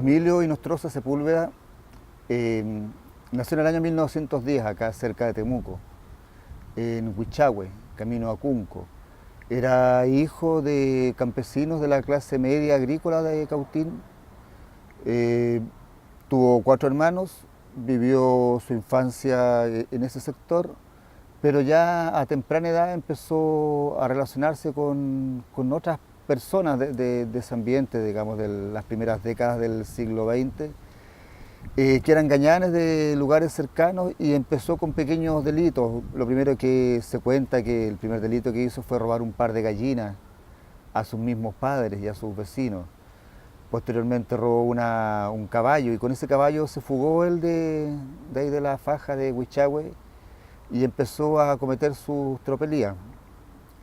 Emilio Inostroza Sepúlveda nació en el año 1910, acá cerca de Temuco, en Huichahue, camino a Cunco. Era hijo de campesinos de la clase media agrícola de Cautín. Tuvo 4 hermanos, vivió su infancia en ese sector, pero ya a temprana edad empezó a relacionarse con otras personas de ese ambiente, digamos, de las primeras décadas del siglo XX, que eran gañanes de lugares cercanos, y empezó con pequeños delitos. Lo primero que se cuenta, que el primer delito que hizo fue robar un par de gallinas a sus mismos padres y a sus vecinos. Posteriormente robó un caballo, y con ese caballo se fugó él de ahí de la faja de Huichahue y empezó a cometer sus tropelías.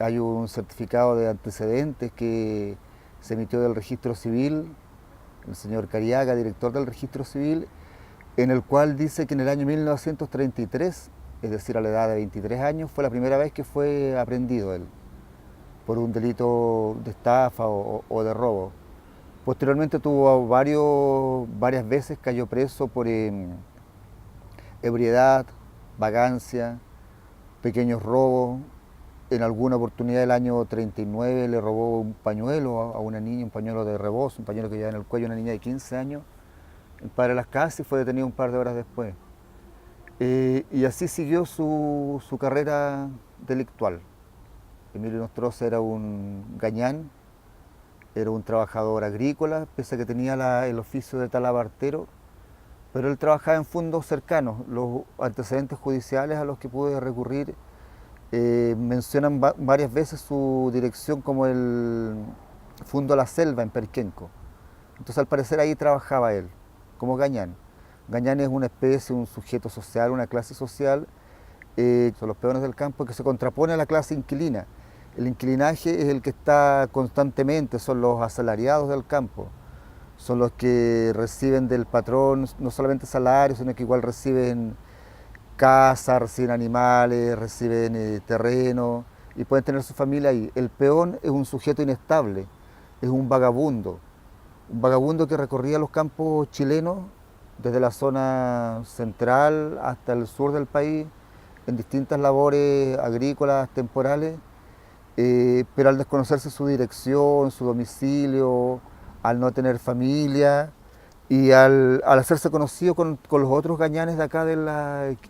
Hay un certificado de antecedentes que se emitió del registro civil, el señor Cariaga, director del registro civil, en el cual dice que en el año 1933, es decir, a la edad de 23 años, fue la primera vez que fue aprendido él por un delito de estafa o de robo. Posteriormente tuvo varias veces cayó preso por ebriedad, vagancia, pequeños robos. En alguna oportunidad del año 39 le robó un pañuelo a una niña, un pañuelo de rebozo, un pañuelo que llevaba en el cuello, una niña de 15 años. El padre Las Casas, y fue detenido un par de horas después. Y así siguió su carrera delictual. Emilio Inostroza era un gañán, era un trabajador agrícola, pese a que tenía el oficio de talabartero, pero él trabajaba en fondos cercanos. Los antecedentes judiciales a los que pude recurrir mencionan varias veces su dirección como el Fundo La Selva en Perquenco. Entonces, al parecer, ahí trabajaba él como gañán. Gañán es una especie, un sujeto social, una clase social, son los peones del campo, que se contrapone a la clase inquilina. El inquilinaje es el que está constantemente, son los asalariados del campo, son los que reciben del patrón no solamente salarios, sino que igual reciben casa, reciben animales, reciben terreno, y pueden tener su familia ahí. El peón es un sujeto inestable, es un vagabundo que recorría los campos chilenos desde la zona central hasta el sur del país en distintas labores agrícolas temporales, pero al desconocerse su dirección, su domicilio, al no tener familia y al hacerse conocido con los otros gañanes de acá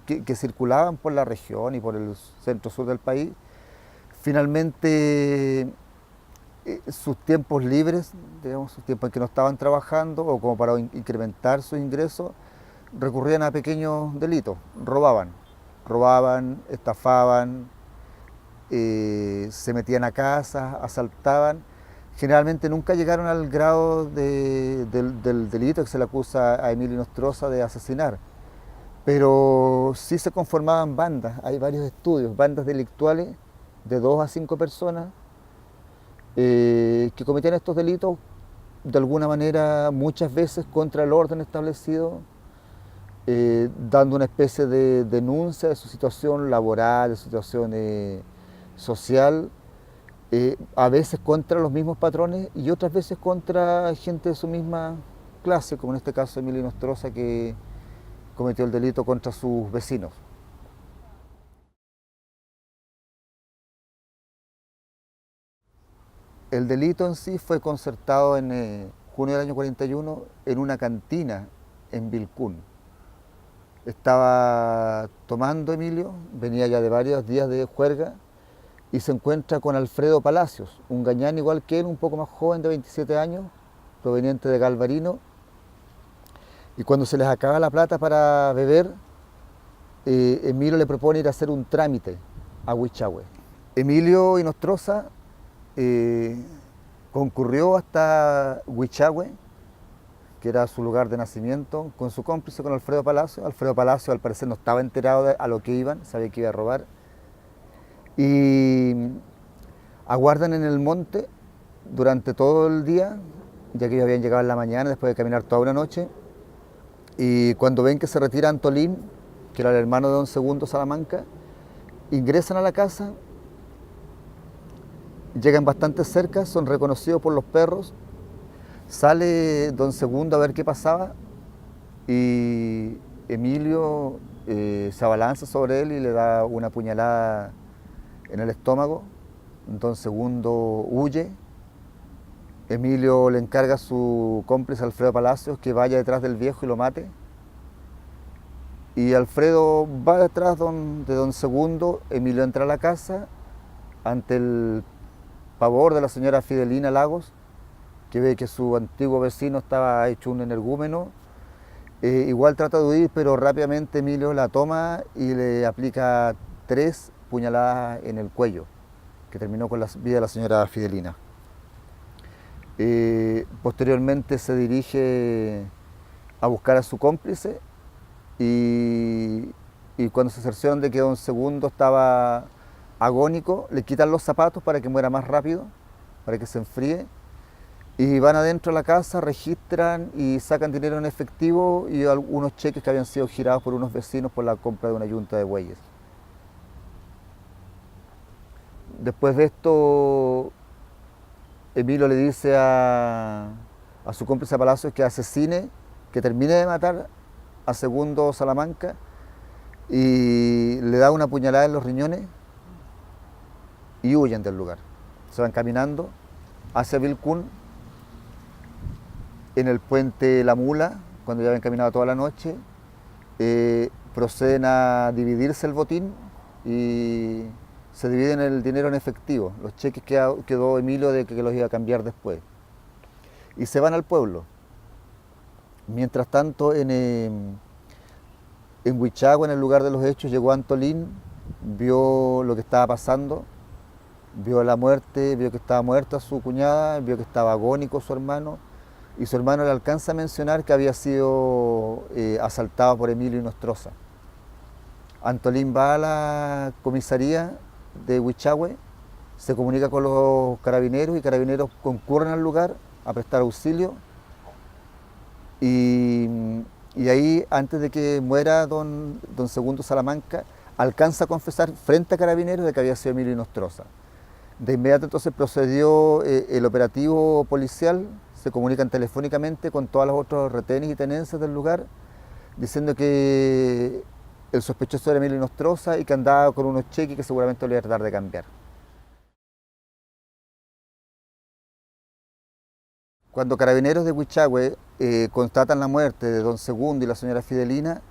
que circulaban por la región y por el centro-sur del país, finalmente sus tiempos libres, digamos, sus tiempos en que no estaban trabajando o como para incrementar sus ingresos, recurrían a pequeños delitos, robaban, estafaban, se metían a casas, asaltaban. Generalmente nunca llegaron al grado del delito que se le acusa a Emilio Inostroza de asesinar, pero sí se conformaban bandas. Hay varios estudios, bandas delictuales de 2 a 5 personas que cometían estos delitos de alguna manera, muchas veces contra el orden establecido, dando una especie de denuncia de su situación laboral, de su situación social, a veces contra los mismos patrones y otras veces contra gente de su misma clase, como en este caso Emilio Inostroza, que cometió el delito contra sus vecinos. El delito en sí fue concertado en junio del año 41 en una cantina en Vilcún. Estaba tomando Emilio, venía ya de varios días de juerga, y se encuentra con Alfredo Palacios, un gañán igual que él, un poco más joven, de 27 años, proveniente de Galvarino. Y cuando se les acaba la plata para beber, Emilio le propone ir a hacer un trámite a Huichahue. Emilio Inostroza concurrió hasta Huichahue, que era su lugar de nacimiento, con su cómplice, con Alfredo Palacio. Alfredo Palacio, al parecer, no estaba enterado a lo que iban, sabía que iba a robar. Y aguardan en el monte durante todo el día, ya que ellos habían llegado en la mañana después de caminar toda una noche. Y cuando ven que se retira Antolín, que era el hermano de don Segundo Salamanca, ingresan a la casa, llegan bastante cerca, son reconocidos por los perros, Sale don Segundo a ver qué pasaba y Emilio se abalanza sobre él y le da una puñalada en el estómago. Don Segundo huye. Emilio le encarga a su cómplice Alfredo Palacios que vaya detrás del viejo y lo mate. Y Alfredo va detrás de don Segundo. Emilio entra a la casa ante el pavor de la señora Fidelina Lagos, que ve que su antiguo vecino estaba hecho un energúmeno. Igual trata de huir, pero rápidamente Emilio la toma y le aplica 3 puñaladas en el cuello, que terminó con la vida de la señora Fidelina. Posteriormente se dirige a buscar a su cómplice y cuando se cercioran de que don Segundo estaba agónico, le quitan los zapatos para que muera más rápido, para que se enfríe. Y van adentro de la casa, registran y sacan dinero en efectivo y algunos cheques que habían sido girados por unos vecinos por la compra de una yunta de bueyes. Después de esto, Emilio le dice a su cómplice Palacios que asesine, que termine de matar a Segundo Salamanca y le da una puñalada en los riñones y huyen del lugar. Se van caminando hacia Vilcún. En el puente La Mula, cuando ya habían caminado toda la noche, proceden a dividirse el botín y se dividen el dinero en efectivo, los cheques que quedó Emilio de que los iba a cambiar después. Y se van al pueblo. Mientras tanto, en Huichagua, en el lugar de los hechos, llegó Antolín, vio lo que estaba pasando, vio la muerte, vio que estaba muerta su cuñada, vio que estaba agónico su hermano, y su hermano le alcanza a mencionar que había sido asaltado por Emilio Inostroza. Antolín va a la comisaría de Huichagüe, se comunica con los carabineros y carabineros concurren al lugar a prestar auxilio y ahí, antes de que muera don Segundo Salamanca, alcanza a confesar frente a carabineros de que había sido Emilio Inostroza. De inmediato entonces procedió el operativo policial, se comunican telefónicamente con todos los otros retenes y tenencias del lugar, diciendo que el sospechoso era Emilio Inostroza y que andaba con unos cheques que seguramente lo iba a tratar de cambiar. Cuando carabineros de Huichagüe constatan la muerte de don Segundo y la señora Fidelina,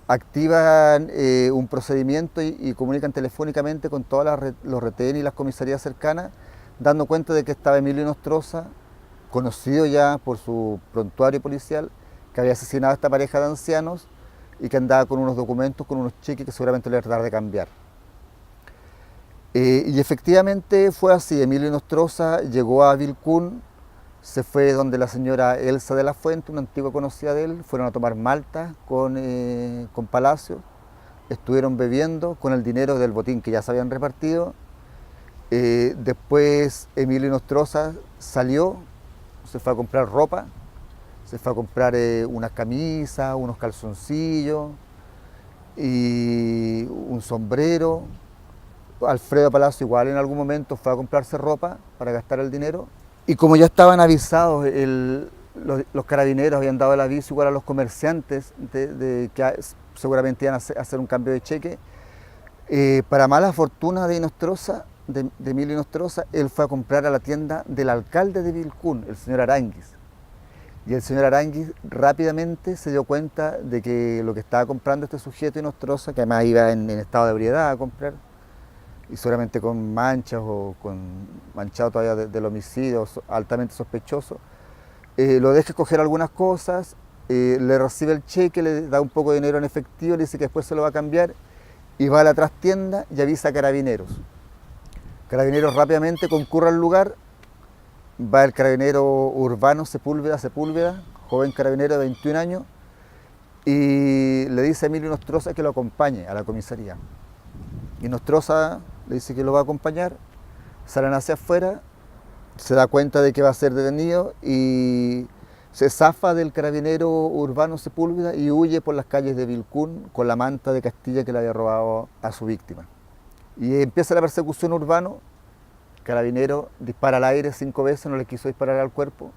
activan un procedimiento y comunican telefónicamente con todos los retenes y las comisarías cercanas, dando cuenta de que estaba Emilio Inostroza, conocido ya por su prontuario policial, que había asesinado a esta pareja de ancianos y que andaba con unos documentos, con unos cheques que seguramente le iba a tratar de cambiar. Y efectivamente fue así. Emilio Inostroza llegó a Vilcún, se fue donde la señora Elsa de la Fuente, una antigua conocida de él, fueron a tomar malta con Palacio, estuvieron bebiendo con el dinero del botín que ya se habían repartido. Después Emilio Inostroza salió, se fue a comprar ropa, se fue a comprar unas camisas, unos calzoncillos y un sombrero. Alfredo Palacio igual en algún momento fue a comprarse ropa para gastar el dinero. Y como ya estaban avisados, los carabineros habían dado el aviso igual a los comerciantes de que seguramente iban a hacer un cambio de cheque, para mala fortuna de Inostroza, de Emilio Inostroza, él fue a comprar a la tienda del alcalde de Vilcún, el señor Aranguis. Y el señor Aranguis rápidamente se dio cuenta de que lo que estaba comprando este sujeto Inostroza, que además iba en estado de ebriedad a comprar, y seguramente con manchas o con manchado todavía del homicidio, altamente sospechoso, lo deja coger algunas cosas, le recibe el cheque, le da un poco de dinero en efectivo, le dice que después se lo va a cambiar y va a la trastienda y avisa a carabineros. Carabineros rápidamente concurre al lugar, va el carabinero Urbano Sepúlveda, joven carabinero de 21 años, y le dice a Emilio Inostroza que lo acompañe a la comisaría. Inostroza le dice que lo va a acompañar, salen hacia afuera, se da cuenta de que va a ser detenido y se zafa del carabinero Urbano Sepúlveda y huye por las calles de Vilcún con la manta de Castilla que le había robado a su víctima. Y empieza la persecución. Urbano, carabinero, dispara al aire 5 veces, no le quiso disparar al cuerpo.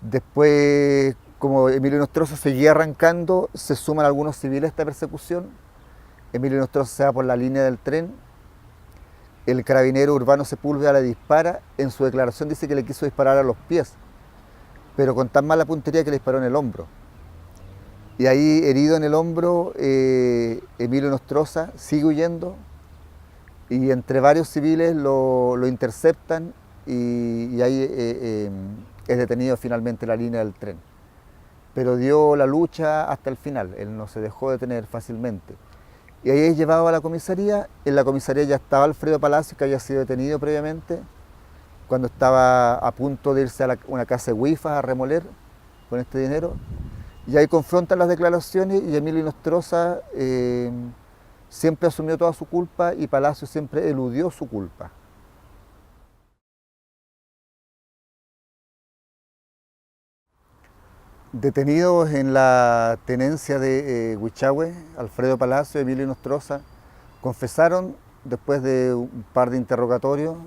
Después, como Emilio Nostroza seguía arrancando, se suman algunos civiles a esta persecución. Emilio Nostroza se va por la línea del tren. El carabinero Urbano Sepúlveda le dispara. En su declaración dice que le quiso disparar a los pies, pero con tan mala puntería que le disparó en el hombro. Y ahí, herido en el hombro, Emilio Nostroza sigue huyendo y entre varios civiles lo interceptan y ahí es detenido finalmente en la línea del tren. Pero dio la lucha hasta el final, él no se dejó detener fácilmente. Y ahí es llevado a la comisaría. En la comisaría ya estaba Alfredo Palacios, que había sido detenido previamente, cuando estaba a punto de irse a una casa de huifas a remoler con este dinero. Y ahí confrontan las declaraciones y Emilio Nostroza siempre asumió toda su culpa y Palacios siempre eludió su culpa. Detenidos en la tenencia de Huichahue, Alfredo Palacios y Emilio Nostroza confesaron después de un par de interrogatorios.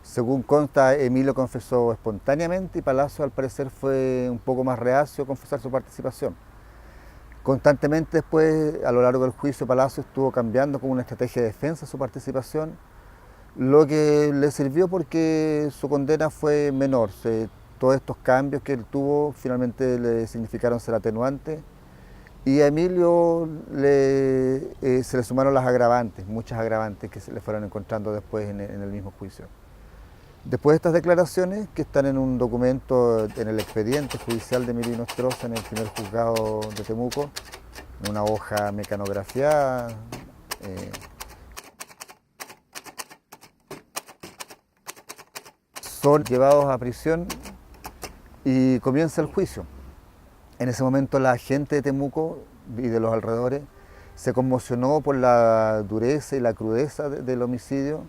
Según consta, Emilio confesó espontáneamente y Palacios al parecer fue un poco más reacio a confesar su participación. Constantemente después, a lo largo del juicio, Palacios estuvo cambiando como una estrategia de defensa su participación, lo que le sirvió porque su condena fue menor. Todos estos cambios que él tuvo finalmente le significaron ser atenuantes y a Emilio se le sumaron las agravantes, muchas agravantes que se le fueron encontrando después en el mismo juicio. Después de estas declaraciones, que están en un documento en el expediente judicial de Emilio Nostroza en el primer juzgado de Temuco, en una hoja mecanografiada, son llevados a prisión y comienza el juicio. En ese momento la gente de Temuco y de los alrededores se conmocionó por la dureza y la crudeza del homicidio,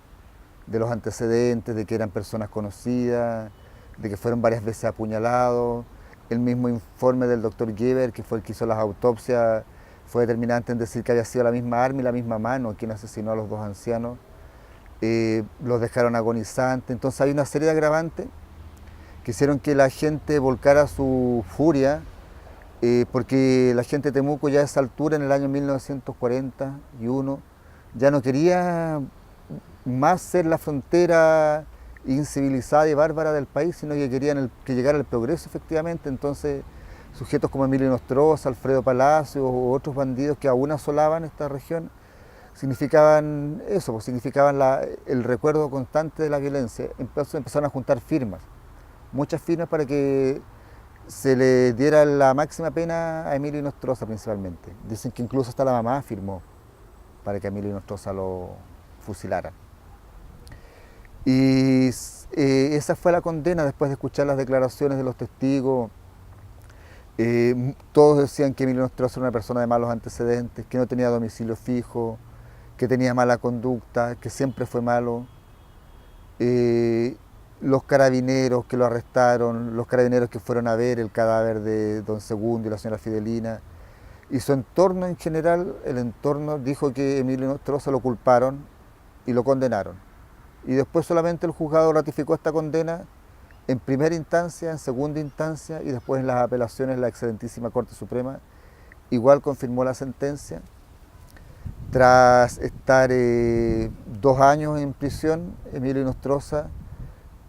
de los antecedentes, de que eran personas conocidas, de que fueron varias veces apuñalados. El mismo informe del doctor Geber, que fue el que hizo las autopsias, fue determinante en decir que había sido la misma arma y la misma mano quien asesinó a los dos ancianos. Los dejaron agonizantes. Entonces hay una serie de agravantes que hicieron que la gente volcara su furia, porque la gente de Temuco ya a esa altura, en el año 1941, ya no quería más ser la frontera incivilizada y bárbara del país, sino que querían que llegara el progreso efectivamente. Entonces sujetos como Emilio Nostroza, Alfredo Palacios u otros bandidos que aún asolaban esta región, significaban eso, pues significaban el recuerdo constante de la violencia. Empezaron a juntar firmas, muchas firmas para que se le diera la máxima pena a Emilio Nostroza principalmente. Dicen que incluso hasta la mamá firmó para que Emilio Nostroza lo fusilara. Y esa fue la condena después de escuchar las declaraciones de los testigos. Todos decían que Emilio Nostroza era una persona de malos antecedentes, que no tenía domicilio fijo, que tenía mala conducta, que siempre fue malo. Los carabineros que lo arrestaron, los carabineros que fueron a ver el cadáver de don Segundo y la señora Fidelina, y su entorno en general, el entorno dijo que Emilio Nostroza lo culparon y lo condenaron. Y después solamente el juzgado ratificó esta condena en primera instancia, en segunda instancia y después en las apelaciones la Excelentísima Corte Suprema igual confirmó la sentencia. Tras estar 2 años en prisión, Emilio Nostroza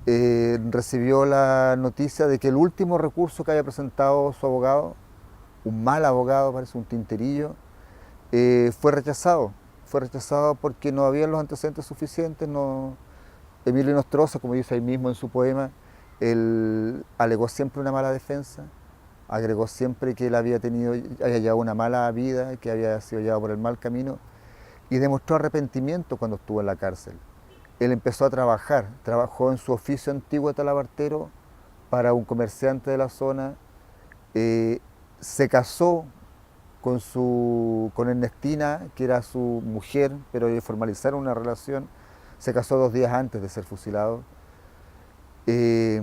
recibió la noticia de que el último recurso que había presentado su abogado, un mal abogado, parece un tinterillo, fue rechazado. Fue rechazado porque no había los antecedentes suficientes. Emilio Nostroza, como dice ahí mismo en su poema, él alegó siempre una mala defensa, agregó siempre que él había llevado una mala vida, que había sido llevado por el mal camino, y demostró arrepentimiento cuando estuvo en la cárcel. Él empezó a trabajar, trabajó en su oficio antiguo de talabartero para un comerciante de la zona, se casó con Ernestina, que era su mujer, pero formalizaron una relación. Se casó 2 días antes de ser fusilado. Y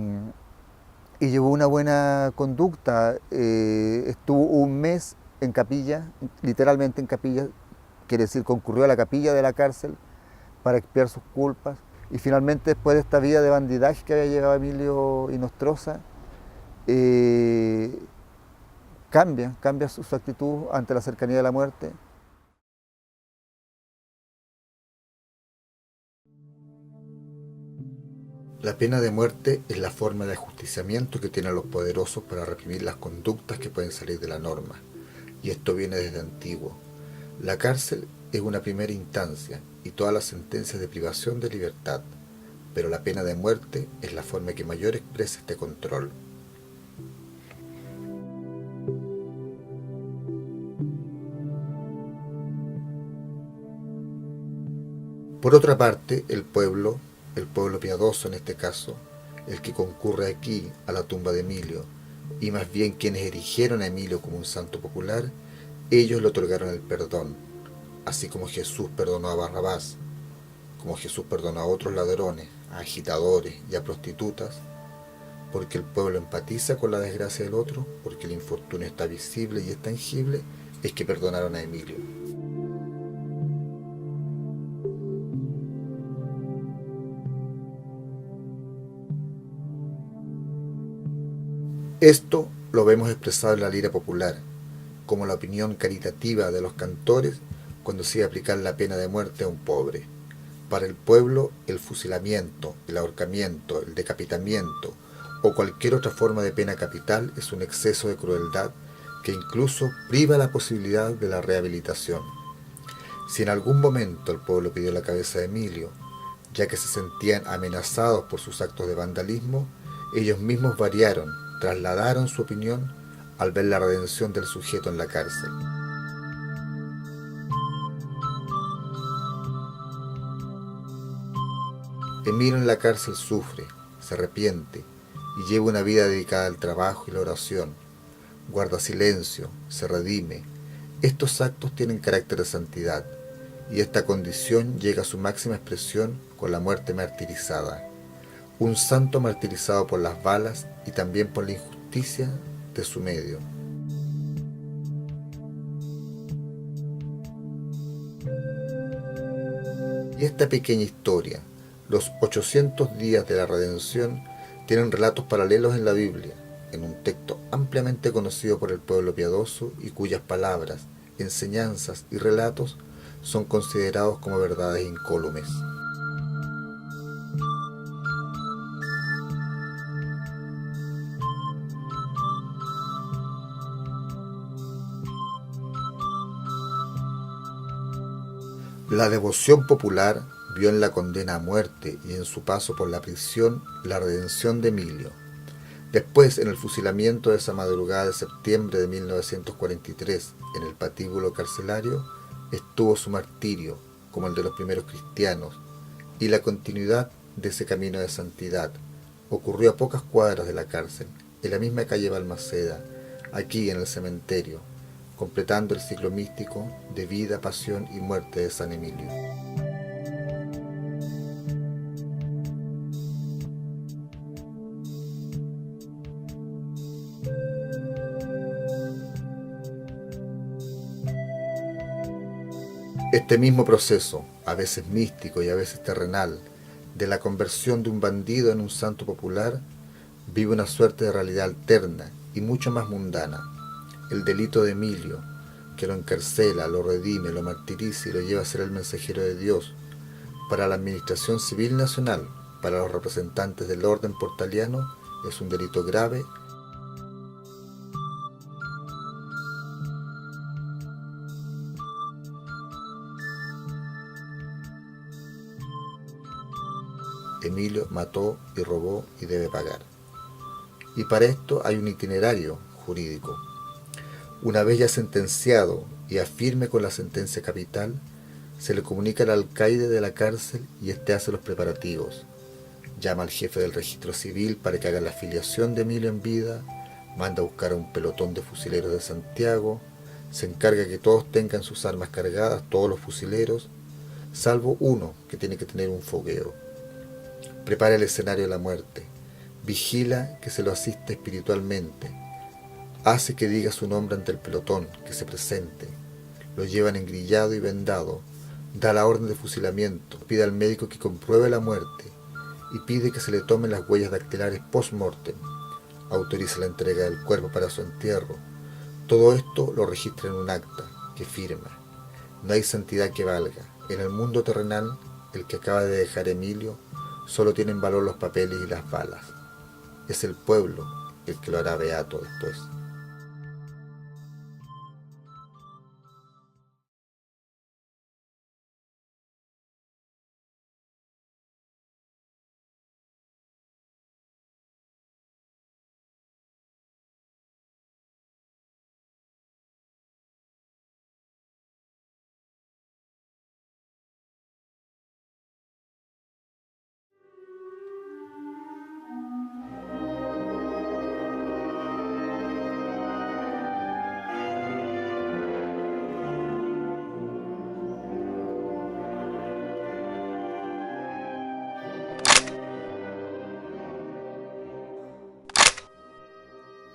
llevó una buena conducta. Estuvo 1 mes en capilla, literalmente en capilla, quiere decir, concurrió a la capilla de la cárcel para expiar sus culpas. Y finalmente, después de esta vida de bandidaje que había llevado Emilio Nostroza, eh, cambia su actitud ante la cercanía de la muerte. La pena de muerte es la forma de ajusticiamiento que tienen los poderosos para reprimir las conductas que pueden salir de la norma, y esto viene desde antiguo. La cárcel es una primera instancia y todas las sentencias de privación de libertad, pero la pena de muerte es la forma que mayor expresa este control. Por otra parte, el pueblo piadoso en este caso, el que concurre aquí a la tumba de Emilio, y más bien quienes erigieron a Emilio como un santo popular, ellos le otorgaron el perdón, así como Jesús perdonó a Barrabás, como Jesús perdonó a otros ladrones, a agitadores y a prostitutas, porque el pueblo empatiza con la desgracia del otro, porque el infortunio está visible y es tangible, es que perdonaron a Emilio. Esto lo vemos expresado en la lira popular, como la opinión caritativa de los cantores cuando se iba a aplicar la pena de muerte a un pobre. Para el pueblo, el fusilamiento, el ahorcamiento, el decapitamiento o cualquier otra forma de pena capital es un exceso de crueldad que incluso priva la posibilidad de la rehabilitación. Si en algún momento el pueblo pidió la cabeza de Emilio, ya que se sentían amenazados por sus actos de vandalismo, ellos mismos variaron, trasladaron su opinión al ver la redención del sujeto en la cárcel. Emilio en la cárcel sufre, se arrepiente y lleva una vida dedicada al trabajo y la oración. Guarda silencio, se redime. Estos actos tienen carácter de santidad y esta condición llega a su máxima expresión con la muerte martirizada. Un santo martirizado por las balas y también por la injusticia de su medio. Y esta pequeña historia, los 800 días de la redención, tienen relatos paralelos en la Biblia, en un texto ampliamente conocido por el pueblo piadoso y cuyas palabras, enseñanzas y relatos son considerados como verdades incólumes. La devoción popular vio en la condena a muerte y en su paso por la prisión la redención de Emilio. Después, en el fusilamiento de esa madrugada de septiembre de 1943, en el patíbulo carcelario, estuvo su martirio, como el de los primeros cristianos, y la continuidad de ese camino de santidad ocurrió a pocas cuadras de la cárcel, en la misma calle Balmaceda, aquí en el cementerio, completando el ciclo místico de vida, pasión y muerte de San Emilio. Este mismo proceso, a veces místico y a veces terrenal, de la conversión de un bandido en un santo popular, vive una suerte de realidad alterna y mucho más mundana. El delito de Emilio, que lo encarcela, lo redime, lo martiriza y lo lleva a ser el mensajero de Dios, para la Administración Civil Nacional, para los representantes del orden portaliano, es un delito grave. Emilio mató y robó y debe pagar. Y para esto hay un itinerario jurídico. Una vez ya sentenciado y afirme con la sentencia capital, se le comunica al alcaide de la cárcel y éste hace los preparativos. Llama al jefe del registro civil para que haga la afiliación de Emilio en vida, manda a buscar a un pelotón de fusileros de Santiago, se encarga que todos tengan sus armas cargadas, todos los fusileros, salvo uno que tiene que tener un fogueo. Prepara el escenario de la muerte, vigila que se lo asista espiritualmente, hace que diga su nombre ante el pelotón, que se presente, lo llevan engrillado y vendado, da la orden de fusilamiento, pide al médico que compruebe la muerte y pide que se le tomen las huellas dactilares post-mortem. autoriza la entrega del cuerpo para su entierro. Todo esto lo registra en un acta que firma. No hay santidad que valga. En el mundo terrenal, el que acaba de dejar Emilio, solo tienen valor los papeles y las balas. Es el pueblo el que lo hará beato después.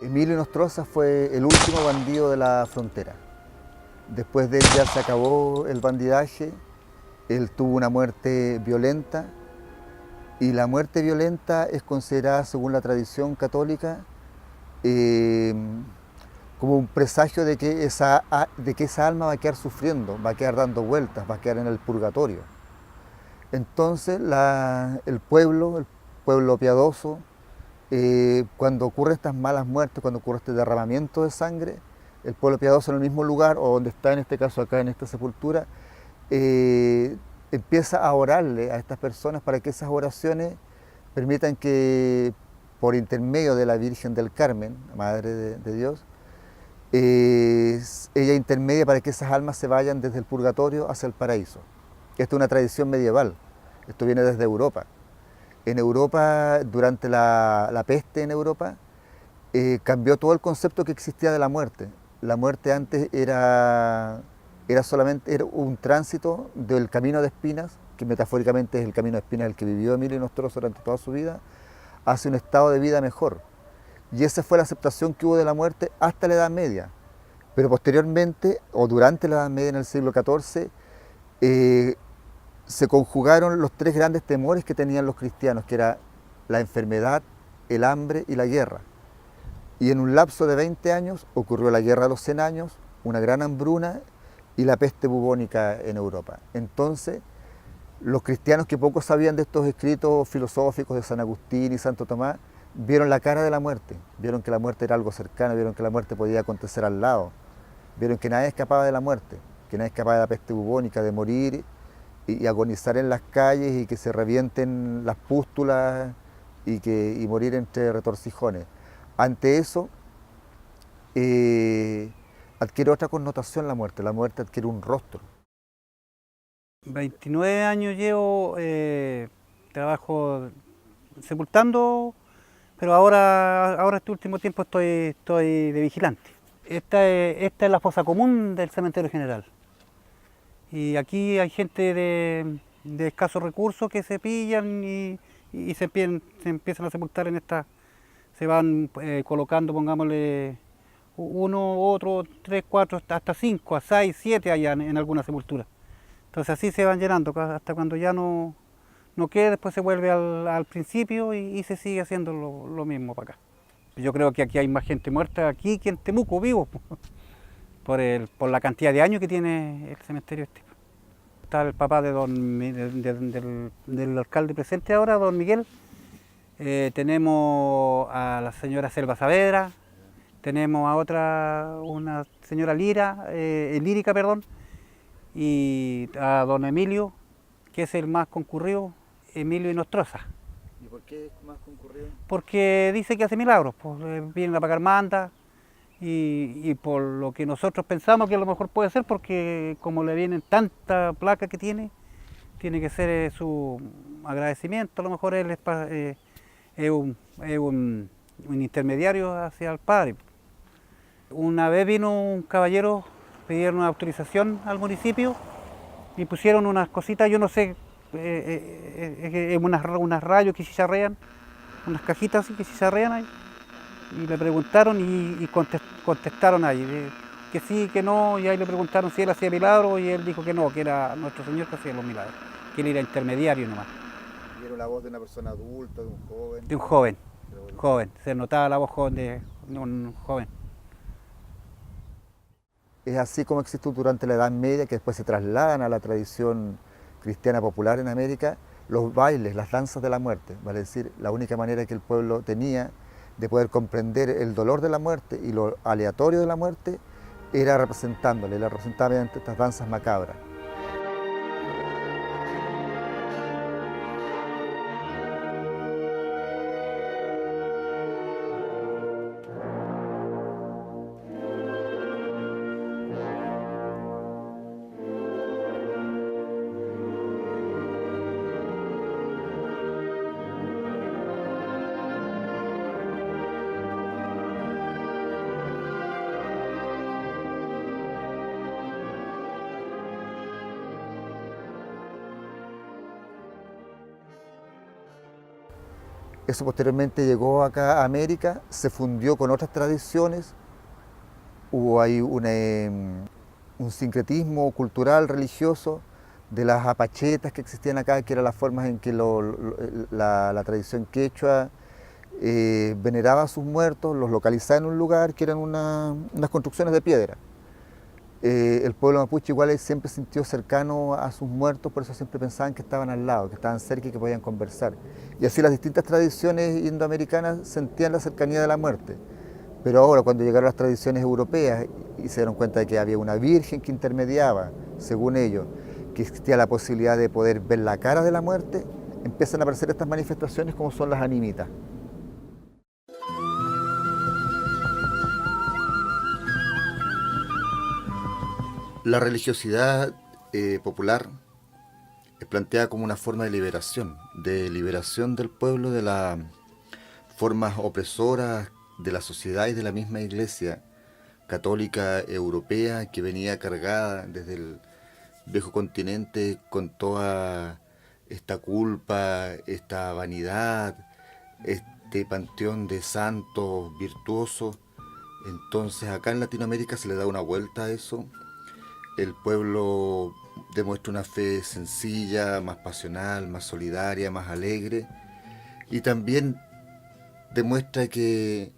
Emilio Nostroza fue el último bandido de la frontera. Después de él ya se acabó el bandidaje, él tuvo una muerte violenta y la muerte violenta es considerada, según la tradición católica, como un presagio de que esa alma va a quedar sufriendo, va a quedar dando vueltas, va a quedar en el purgatorio. Entonces el pueblo piadoso, cuando ocurren estas malas muertes, cuando ocurre este derramamiento de sangre, el pueblo piadoso en el mismo lugar, o donde está en este caso acá en esta sepultura, empieza a orarle a estas personas para que esas oraciones permitan que, por intermedio de la Virgen del Carmen, Madre de Dios, ella intermedia para que esas almas se vayan desde el purgatorio hacia el paraíso. Esta es una tradición medieval, esto viene desde Europa. En Europa, durante la peste en Europa, cambió todo el concepto que existía de la muerte. La muerte antes era solamente un tránsito del camino de espinas, que metafóricamente es el camino de espinas el que vivió Emilio Nostroza durante toda su vida, hacia un estado de vida mejor. Y esa fue la aceptación que hubo de la muerte hasta la Edad Media. Pero posteriormente, o durante la Edad Media en el siglo XIV, se conjugaron los tres grandes temores que tenían los cristianos, que era la enfermedad, el hambre y la guerra. Y en un lapso de 20 años ocurrió la guerra de los 100 años, una gran hambruna y la peste bubónica en Europa. Entonces, los cristianos que poco sabían de estos escritos filosóficos de San Agustín y Santo Tomás, vieron la cara de la muerte, vieron que la muerte era algo cercano, vieron que la muerte podía acontecer al lado, vieron que nadie escapaba de la muerte, que nadie escapaba de la peste bubónica, de morir y agonizar en las calles y que se revienten las pústulas y morir entre retorcijones. Ante eso, adquiere otra connotación la muerte adquiere un rostro. 29 años llevo, trabajo sepultando, pero ahora este último tiempo estoy de vigilante. Esta es la fosa común del cementerio general. Y aquí hay gente de escasos recursos que se pillan y se empiezan a sepultar en esta. Se van colocando, pongámosle, uno, otro, 3, 4, hasta 5, a 6, 7 allá en alguna sepultura. Entonces así se van llenando, hasta cuando ya no quede, después se vuelve al principio y se sigue haciendo lo mismo para acá. Yo creo que aquí hay más gente muerta aquí que en Temuco, vivo, por la cantidad de años que tiene el cementerio este. Está el papá del alcalde presente ahora, don Miguel. Tenemos a la señora Selva Saavedra, tenemos a una señora Lírica, y a don Emilio, que es el más concurrido, Emilio Nostroza. ¿Y por qué es más concurrido? Porque dice que hace milagros, pues, vienen a pagar manda y por lo que nosotros pensamos que a lo mejor puede ser, porque como le vienen tanta placa que tiene que ser su agradecimiento, a lo mejor él es un intermediario hacia el padre. Una vez vino un caballero, pidieron una autorización al municipio y pusieron unas cositas, yo no sé, unas rayos que chicharrean, unas cajitas así que chicharrean ahí, y le preguntaron y contestaron ahí, que sí, que no, y ahí le preguntaron si él hacía milagros y él dijo que no, que era nuestro Señor que hacía los milagros, que él era intermediario nomás. ¿Y era la voz de una persona adulta, de un joven? De un joven. joven, se notaba la voz joven de un joven. Es así como existió durante la Edad Media, que después se trasladan a la tradición cristiana popular en América, los bailes, las danzas de la muerte, vale decir, la única manera que el pueblo tenía de poder comprender el dolor de la muerte y lo aleatorio de la muerte era representándole, la representaba mediante estas danzas macabras. Eso posteriormente llegó acá a América, se fundió con otras tradiciones, hubo ahí un sincretismo cultural, religioso, de las apachetas que existían acá, que eran las formas en que la tradición quechua veneraba a sus muertos, los localizaba en un lugar que eran unas construcciones de piedra. El pueblo mapuche igual siempre se sintió cercano a sus muertos, por eso siempre pensaban que estaban al lado, que estaban cerca y que podían conversar. Y así las distintas tradiciones indoamericanas sentían la cercanía de la muerte. Pero ahora, cuando llegaron las tradiciones europeas y se dieron cuenta de que había una virgen que intermediaba, según ellos, que existía la posibilidad de poder ver la cara de la muerte, empiezan a aparecer estas manifestaciones como son las animitas. La religiosidad popular es planteada como una forma de liberación del pueblo de las formas opresoras de la sociedad y de la misma iglesia católica europea que venía cargada desde el viejo continente con toda esta culpa, esta vanidad, este panteón de santos virtuosos. Entonces acá en Latinoamérica se le da una vuelta a eso. El pueblo demuestra una fe sencilla, más pasional, más solidaria, más alegre, y también demuestra que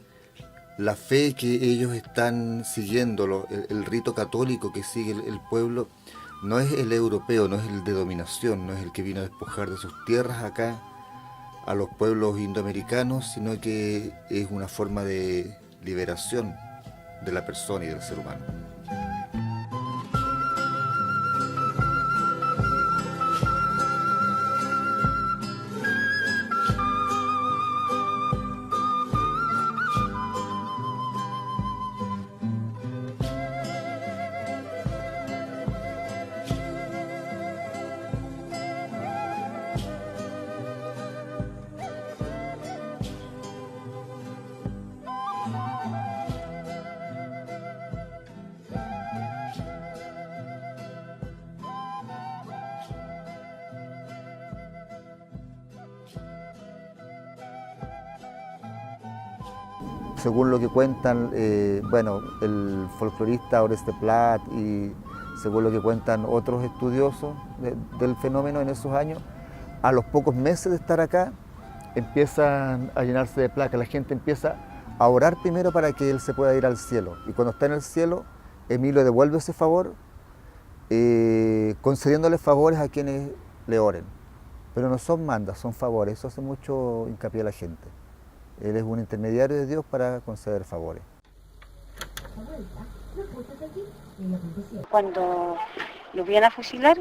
la fe que ellos están siguiendo, el rito católico que sigue el pueblo, no es el europeo, no es el de dominación, no es el que vino a despojar de sus tierras acá a los pueblos indoamericanos, sino que es una forma de liberación de la persona y del ser humano. Según lo que cuentan, el folclorista Oreste Plat y según lo que cuentan otros estudiosos del fenómeno en esos años, a los pocos meses de estar acá empiezan a llenarse de placas, la gente empieza a orar primero para que él se pueda ir al cielo, y cuando está en el cielo, Emilio devuelve ese favor, concediéndole favores a quienes le oren, pero no son mandas, son favores, eso hace mucho hincapié a la gente. Él es un intermediario de Dios para conceder favores. Cuando lo iban a fusilar,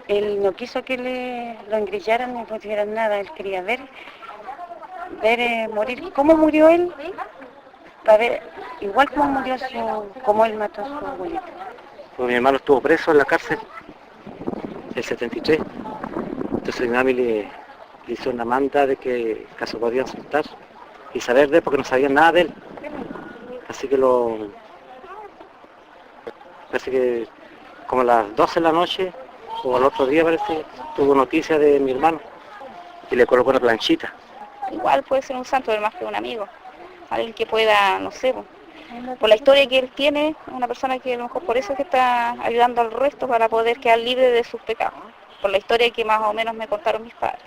él no quiso que lo engrillaran ni pusieran nada, él quería ver morir, cómo murió él, para ver igual como él mató a su abuelita. Pues mi hermano estuvo preso en la cárcel el 73, entonces mi mami le hizo una manda de que caso podían soltar y saber de él porque no sabían nada de él. Así que parece que como a las 12 de la noche o al otro día parece, tuvo noticia de mi hermano y le colocó una planchita. Igual puede ser un santo, pero más que un amigo, alguien que pueda, no sé, por la historia que él tiene, una persona que a lo mejor por eso es que está ayudando al resto para poder quedar libre de sus pecados, por la historia que más o menos me contaron mis padres.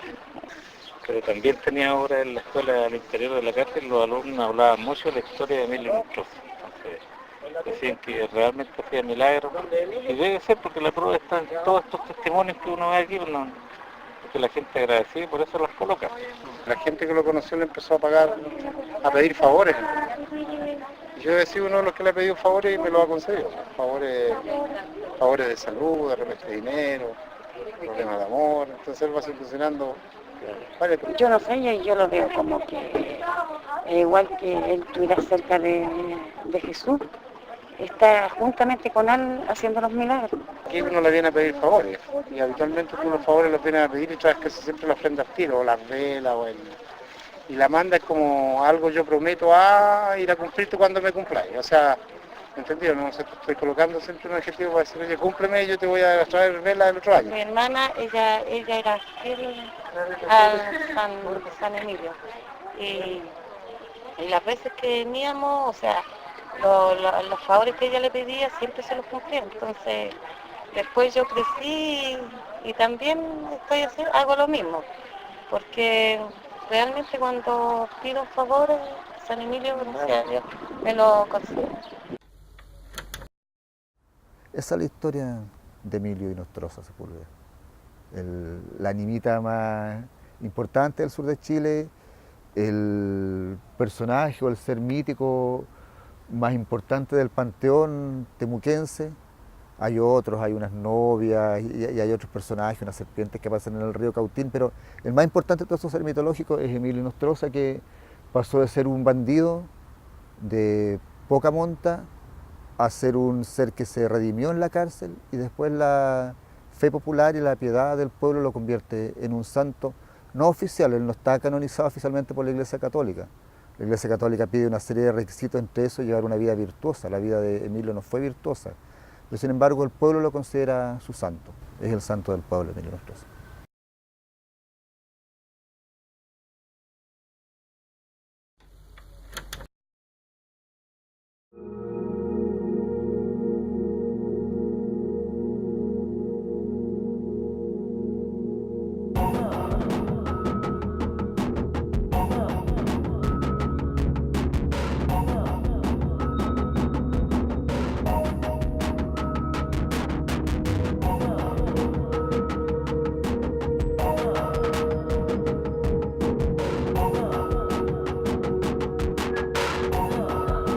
pero también tenía obras en la escuela al interior de la cárcel. Los alumnos hablaban mucho de la historia de Emilio Nostroza. Entonces, decían que realmente hacía milagros, y debe ser porque la prueba está en todos estos testimonios que uno ve aquí, porque la gente agradecida y por eso las coloca. La gente que lo conoció le empezó a pedir favores. Yo he sido uno de los que le ha pedido favores y me lo ha concedido. Favores de salud, de repente de dinero, problemas de amor. Entonces él va solucionando. Vale. Yo no sé, yo lo veo como que igual que él estuviera cerca de Jesús, está juntamente con él haciendo los milagros. Aquí uno le viene a pedir favores, y habitualmente tú los favores los vienes a pedir y traes casi siempre la ofrenda al tiro, o las velas, y la manda es como algo yo prometo a ir a cumplirte cuando me cumpláis. O sea, ¿entendido? No sé, estoy colocando siempre un objetivo para decir, oye, cúmpleme y yo te voy a traer velas el otro año. Mi hermana, ella era fiel a San Emilio. Y las veces que veníamos, o sea, los favores que ella le pedía siempre se los cumplía. Entonces, después yo crecí y también hago lo mismo. Porque realmente cuando pido un favor, San Emilio, gracias a Dios, me lo concede. Esa es la historia de Emilio y Nostroza Sepúlveda. La animita más importante del sur de Chile, el personaje o el ser mítico más importante del panteón temuquense. Hay otros, hay unas novias y hay otros personajes, unas serpientes que pasan en el río Cautín, pero el más importante de todos esos seres mitológicos es Emilio Nostroza, que pasó de ser un bandido de poca monta a ser un ser que se redimió en la cárcel, y después la fe popular y la piedad del pueblo lo convierte en un santo no oficial. Él no está canonizado oficialmente por la Iglesia Católica. La Iglesia Católica pide una serie de requisitos, entre esos llevar una vida virtuosa. La vida de Emilio no fue virtuosa, pero sin embargo el pueblo lo considera su santo. Es el santo del pueblo, Emilio Nostroza.